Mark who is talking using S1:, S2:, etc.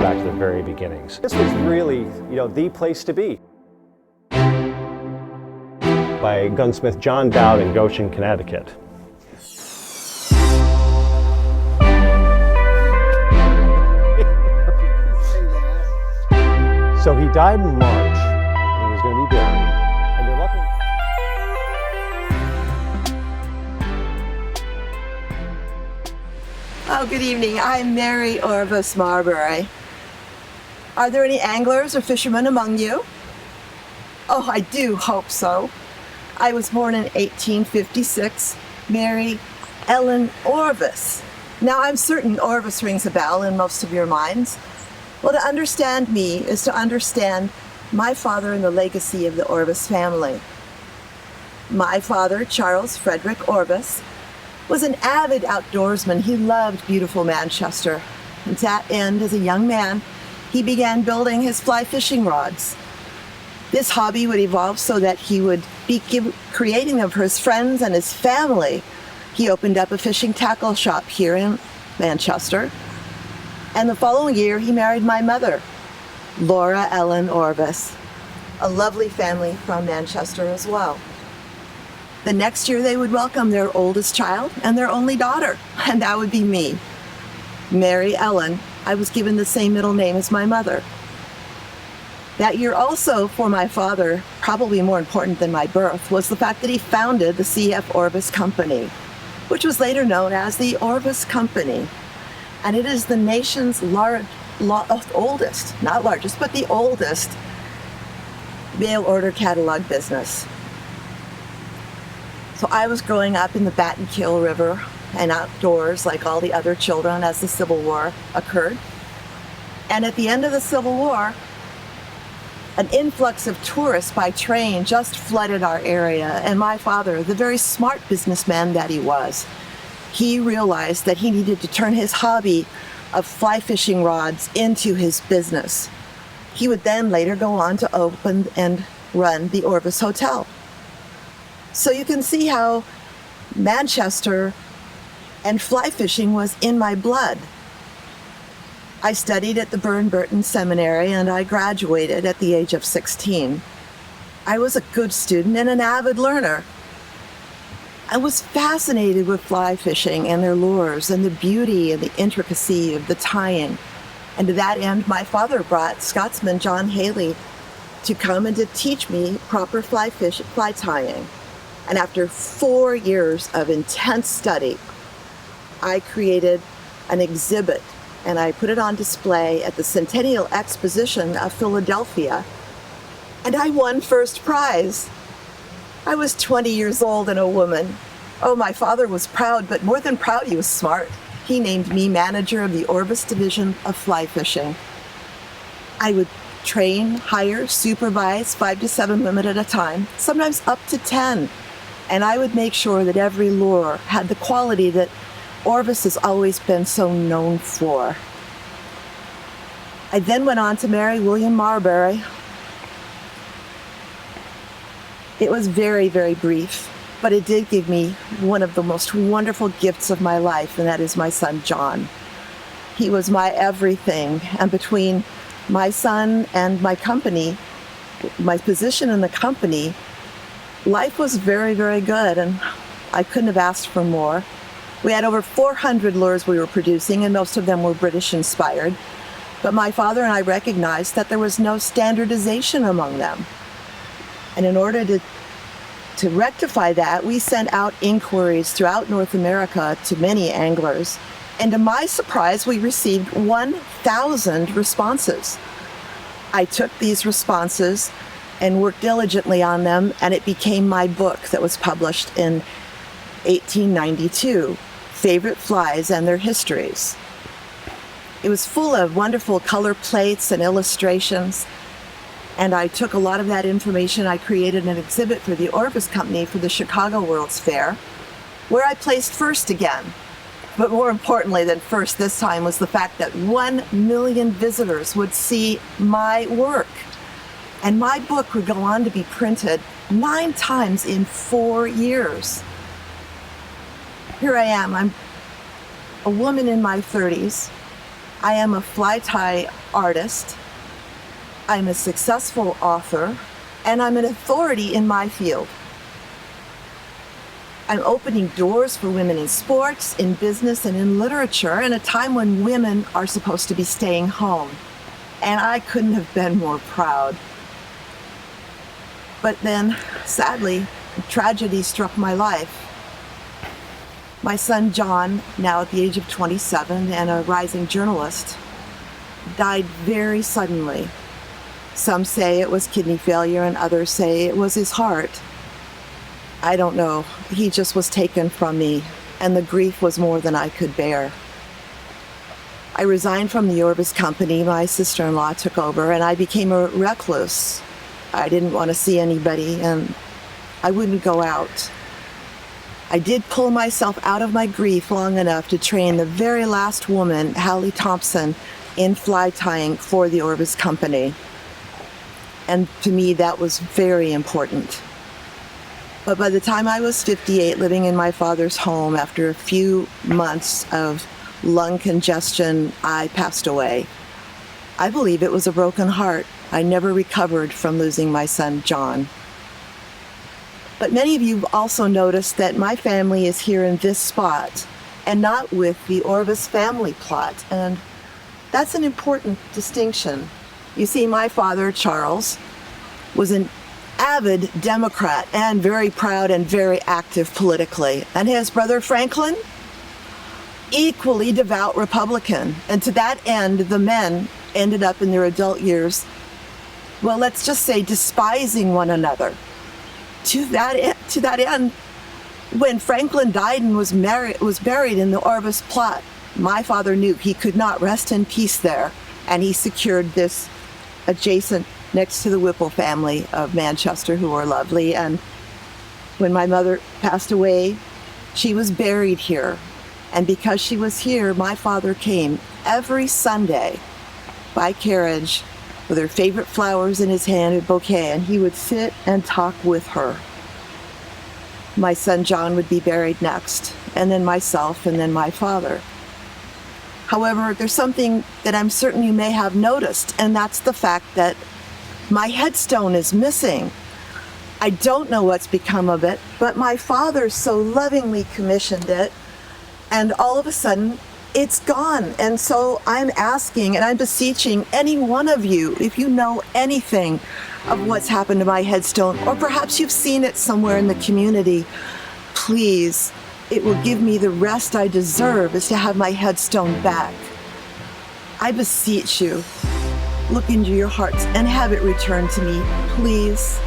S1: back to the very beginnings. This was really, the place to be. By gunsmith John Dowd in Goshen, Connecticut. So he died in March, and he was going to be buried, and they're looking.
S2: Oh, good evening. I'm Mary Orvis Marbury. Are there any anglers or fishermen among you? Oh, I do hope so. I was born in 1856, Mary Ellen Orvis. Now, I'm certain Orvis rings a bell in most of your minds. Well, to understand me is to understand my father and the legacy of the Orvis family. My father, Charles Frederick Orvis, was an avid outdoorsman. He loved beautiful Manchester. And to that end, as a young man, he began building his fly fishing rods. This hobby would evolve so that he would be creating them for his friends and his family. He opened up a fishing tackle shop here in Manchester. And the following year, he married my mother, Laura Ellen Orvis, a lovely family from Manchester as well. The next year, they would welcome their oldest child and their only daughter, and that would be me. Mary Ellen. I was given the same middle name as my mother. That year also, for my father, probably more important than my birth, was the fact that he founded the C.F. Orvis Company, which was later known as the Orvis Company. And it is the nation's oldest, not largest, but the oldest mail order catalog business. So I was growing up in the Battenkill River and outdoors like all the other children as the Civil War occurred. And at the end of the Civil War, an influx of tourists by train just flooded our area. And my father, the very smart businessman that he was, he realized that he needed to turn his hobby of fly fishing rods into his business. He would then later go on to open and run the Orvis Hotel. So you can see how Manchester and fly fishing was in my blood. I studied at the Burton Seminary and I graduated at the age of 16. I was a good student and an avid learner. I was fascinated with fly fishing and their lures and the beauty and the intricacy of the tying. And to that end, my father brought Scotsman John Haley to come and to teach me proper fly tying. And after 4 years of intense study, I created an exhibit and I put it on display at the Centennial Exposition of Philadelphia. And I won first prize. I was 20 years old and a woman. Oh, my father was proud, but more than proud, he was smart. He named me manager of the Orvis Division of Fly Fishing. I would train, hire, supervise 5 to 7 women at a time, sometimes up to 10. And I would make sure that every lure had the quality that Orvis has always been so known for. I then went on to marry William Marbury. It was very, very brief, but it did give me one of the most wonderful gifts of my life, and that is my son, John. He was my everything, and between my son and my company, my position in the company, life was very, very good, and I couldn't have asked for more. We had over 400 lures we were producing, and most of them were British-inspired. But my father and I recognized that there was no standardization among them. And in order to rectify that, we sent out inquiries throughout North America to many anglers. And to my surprise, we received 1,000 responses. I took these responses and worked diligently on them, and it became my book that was published in 1892, Favorite Flies and Their Histories. It was full of wonderful color plates and illustrations, and I took a lot of that information. I created an exhibit for the Orvis Company for the Chicago World's Fair, where I placed first again. But more importantly than first this time was the fact that 1 million visitors would see my work. And my book would go on to be printed 9 times in 4 years. Here I am. I'm a woman in my 30s. I am a fly tie artist, I'm a successful author, and I'm an authority in my field. I'm opening doors for women in sports, in business, and in literature in a time when women are supposed to be staying home. And I couldn't have been more proud. But then, sadly, tragedy struck my life. My son John, now at the age of 27 and a rising journalist, died very suddenly. Some say it was kidney failure and others say it was his heart. I don't know. He just was taken from me, and the grief was more than I could bear. I resigned from the Orvis company. My sister-in-law took over, and I became a recluse. I didn't want to see anybody, and I wouldn't go out. I did pull myself out of my grief long enough to train the very last woman, Hallie Thompson, in fly tying for the Orvis company. And to me, that was very important. But by the time I was 58, living in my father's home, after a few months of lung congestion, I passed away. I believe it was a broken heart. I never recovered from losing my son, John. But many of you have also noticed that my family is here in this spot and not with the Orvis family plot. And that's an important distinction. You see, my father, Charles, was an avid Democrat and very proud and very active politically. And his brother Franklin, equally devout Republican. And to that end, the men ended up in their adult years, well, let's just say despising one another. To that end, when Franklin died and was buried in the Orvis plot, my father knew he could not rest in peace there, and he secured this adjacent next to the Whipple family of Manchester, who were lovely. And when my mother passed away, she was buried here. And because she was here, my father came every Sunday by carriage with her favorite flowers in his hand, a bouquet, and he would sit and talk with her. My son John would be buried next, and then myself, and then my father. However, there's something that I'm certain you may have noticed, and that's the fact that my headstone is missing. I don't know what's become of it, but my father so lovingly commissioned it, and all of a sudden, it's gone. And so I'm asking and I'm beseeching any one of you, if you know anything of what's happened to my headstone, or perhaps you've seen it somewhere in the community, please, it will give me the rest I deserve is to have my headstone back. I beseech you, look into your hearts and have it returned to me, please.